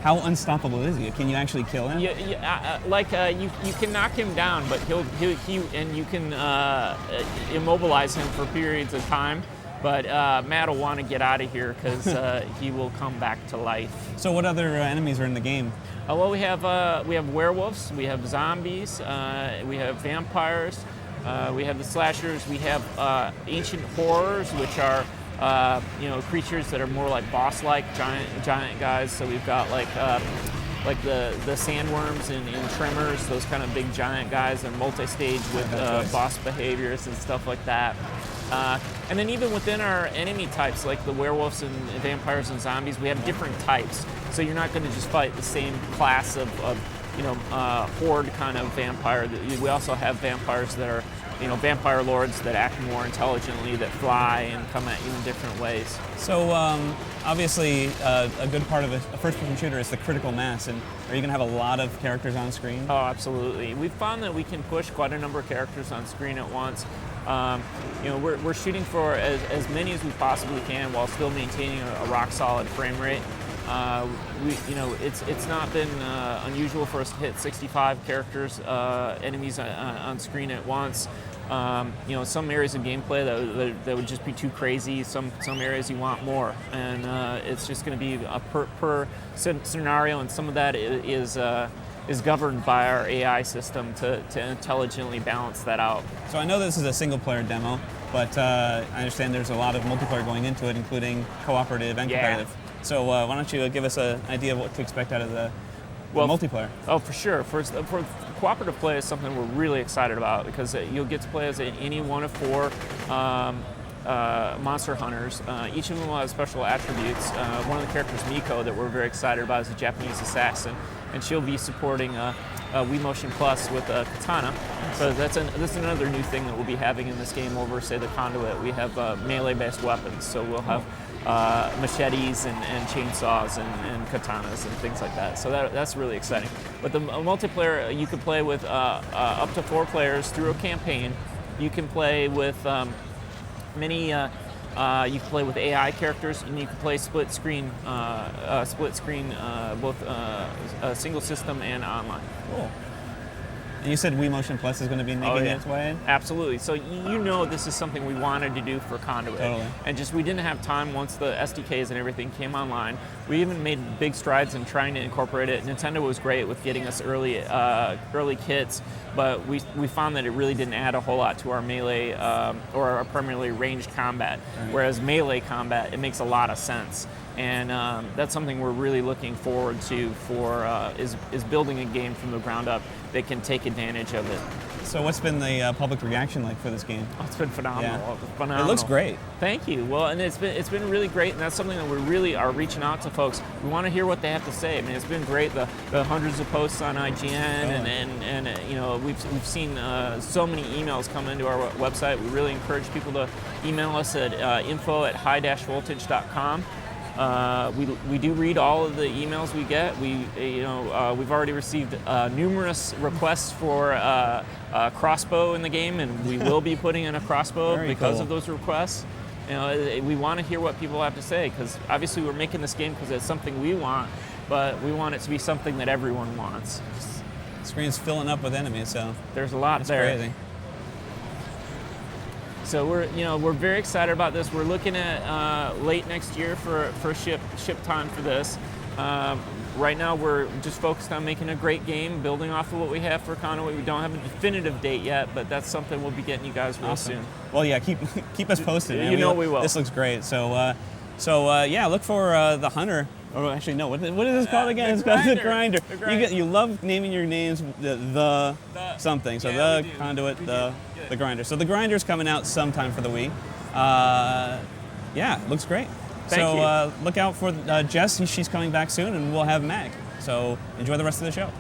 How unstoppable is he? Can you actually kill him? You can knock him down, but and you can immobilize him for periods of time. But Matt will want to get out of here because he will come back to life. So what other enemies are in the game? Well, we have werewolves, we have zombies, we have vampires, we have the slashers, we have ancient horrors, which are creatures that are more like boss-like giant guys. So we've got like the sandworms in Tremors, those kind of big giant guys, and multi-stage with boss behaviors and stuff like that. And then even within our enemy types, like the werewolves and vampires and zombies, we have different types. So you're not going to just fight the same class of horde kind of vampire. We also have vampires that are, vampire lords that act more intelligently, that fly and come at you in different ways. So obviously a good part of a first-person shooter is the critical mass, and are you going to have a lot of characters on screen? Oh, absolutely. We've found that we can push quite a number of characters on screen at once. We're shooting for as many as we possibly can while still maintaining a rock-solid frame rate. It's not been unusual for us to hit 65 characters, enemies on screen at once. Some areas of gameplay that would just be too crazy. Some areas you want more, and it's just going to be a per scenario, and some of that is governed by our AI system to intelligently balance that out. So I know this is a single-player demo, but I understand there's a lot of multiplayer going into it, including cooperative and competitive. So why don't you give us an idea of what to expect out of the multiplayer? Oh, for sure. For cooperative play is something we're really excited about because you'll get to play as any one of 4 monster hunters. Each of them will have special attributes. One of the characters, Miko, that we're very excited about is a Japanese assassin, and she'll be supporting Wii Motion Plus with a katana. So that's another new thing that we'll be having in this game over, say, the Conduit. We have melee-based weapons, so we'll have machetes and chainsaws and katanas and things like that. So that's really exciting. But the multiplayer, you can play with up to 4 players through a campaign. You can play with you can play with AI characters, and you can play split screen, both single system and online. Cool. And you said Wii Motion Plus is going to be making its way in? Absolutely. So this is something we wanted to do for Conduit. Totally. And just we didn't have time once the SDKs and everything came online. We even made big strides in trying to incorporate it. Nintendo was great with getting us early kits, but we found that it really didn't add a whole lot to our melee or our primarily ranged combat. Right. Whereas melee combat, it makes a lot of sense. And that's something we're really looking forward to is building a game from the ground up that can take advantage of it. So what's been the public reaction like for this game? Oh, it's been phenomenal. Yeah. Phenomenal. It looks great. Thank you. Well, and it's been really great, and that's something that we really are reaching out to folks. We want to hear what they have to say. I mean, it's been great, the hundreds of posts on IGN, and we've seen so many emails come into our website. We really encourage people to email us at info@high-voltage.com. We do read all of the emails we get. We've already received numerous requests for a crossbow in the game, and we will be putting in a crossbow because of those requests. We want to hear what people have to say, because obviously we're making this game because it's something we want, but we want it to be something that everyone wants. The screen's filling up with enemies, so there's a lot there. Crazy. So we're very excited about this. We're looking at late next year for ship time for this. Right now we're just focused on making a great game, building off of what we have for Conduit. We don't have a definitive date yet, but that's something we'll be getting you guys real soon. Well, yeah, keep us posted. Man. We will. This looks great. So look for the Hunter. Oh, actually, no. What is this called again? It's called the Grinder. You love naming your names the something. So the Conduit, the Grinder. So the Grinder's coming out sometime for the Wii. Looks great. Thank you. Look out for Jess. She's coming back soon, and we'll have Mag. So enjoy the rest of the show.